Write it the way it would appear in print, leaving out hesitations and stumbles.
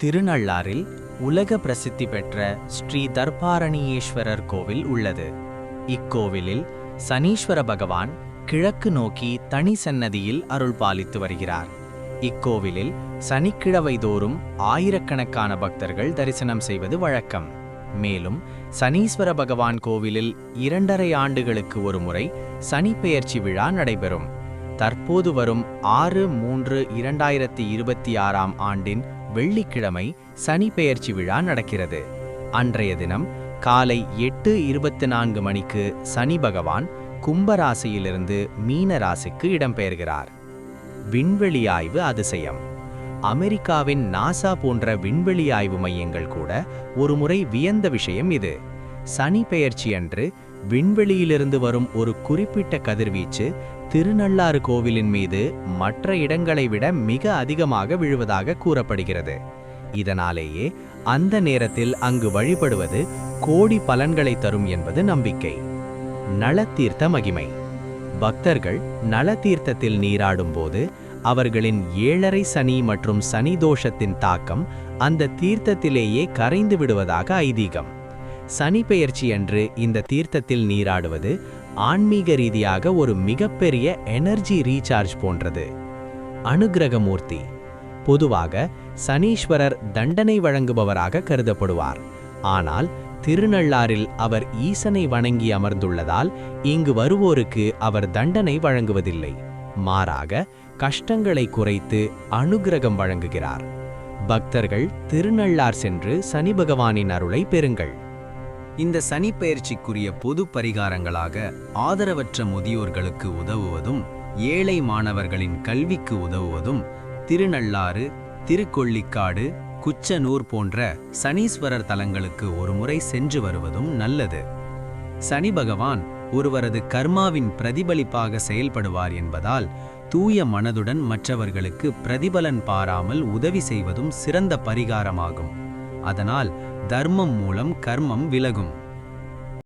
திருநள்ளாறில் உலக பிரசித்தி பெற்ற ஸ்ரீ தர்பாரணியேஸ்வரர் கோவில் உள்ளது. இக்கோவிலில் சனீஸ்வர பகவான் கிழக்கு நோக்கி தனி சன்னதியில் அருள் பாலித்து வருகிறார். இக்கோவிலில் சனிக்கிழமை தோறும் ஆயிரக்கணக்கான பக்தர்கள் தரிசனம் செய்வது வழக்கம். மேலும் சனீஸ்வர பகவான் கோவிலில் 2.5 ஆண்டுகளுக்கு ஒரு முறை சனி பெயர்ச்சி விழா நடைபெறும். தற்போது வரும் 6/3/2026 ஆண்டின் வெள்ளிக்கிழமை சனி பெயர்ச்சி விழா நடக்கிறது. அன்றைய தினம் காலை 8:24 மணிக்கு சனி பகவான் கும்பராசியிலிருந்து மீன ராசிக்கு இடம்பெயர்கிறார். விண்வெளி ஆய்வு அதிசயம். அமெரிக்காவின் நாசா போன்ற விண்வெளி ஆய்வு மையங்கள் கூட ஒருமுறை வியந்த விஷயம் இது. சனி பெயர்ச்சி அன்று விண்வெளியிலிருந்து வரும் ஒரு குறிப்பிட்ட கதிர்வீச்சு திருநள்ளாறு கோவிலின் மீது மற்ற இடங்களை விட மிக அதிகமாக விழுவதாக கூறப்படுகிறது. இதனாலேயே அந்த நேரத்தில் அங்கு வழிபடுவது கோடி பலன்களை தரும் என்பது நம்பிக்கை. நலத்தீர்த்த மகிமை. பக்தர்கள் நலத்தீர்த்தத்தில் நீராடும் போது அவர்களின் 7.5 சனி மற்றும் சனி தோஷத்தின் தாக்கம் அந்த தீர்த்தத்திலேயே கரைந்து விடுவதாக ஐதீகம். சனி பெயர்ச்சி அன்று இந்த தீர்த்தத்தில் நீராடுவது ஆன்மீக ரீதியாக ஒரு மிகப்பெரிய எனர்ஜி ரீசார்ஜ் போன்றது. அனுக்கிரகமூர்த்தி. பொதுவாக சனீஸ்வரர் தண்டனை வழங்குபவராக கருதப்படுவார். ஆனால் திருநள்ளாறில் அவர் ஈசனை வணங்கி அமர்ந்துள்ளதால் இங்கு வருவோருக்கு அவர் தண்டனை வழங்குவதில்லை. மாறாக கஷ்டங்களை குறைத்து அனுக்கிரகம் வழங்குகிறார். பக்தர்கள் திருநள்ளார் சென்று சனி பகவானின் அருளை பெறுங்கள். இந்த சனி பெயர்ச்சிக்குரிய பொது பரிகாரங்களாக ஆதரவற்ற முதியோர்களுக்கு உதவுவதும், ஏழை மாணவர்களின் கல்விக்கு உதவுவதும், திருநள்ளாறு, திருக்கொள்ளிக்காடு, குச்சனூர் போன்ற சனீஸ்வரர் தலங்களுக்கு ஒருமுறை சென்று வருவதும் நல்லது. சனி பகவான் ஒருவரது கர்மாவின் பிரதிபலிப்பாக செயல்படுவார் என்பதால் தூய மனதுடன் மற்றவர்களுக்கு பிரதிபலன் பாராமல் உதவி செய்வதும் சிறந்த பரிகாரமாகும். அதனால் தர்மம் மூலம் கர்மம் விலகும்.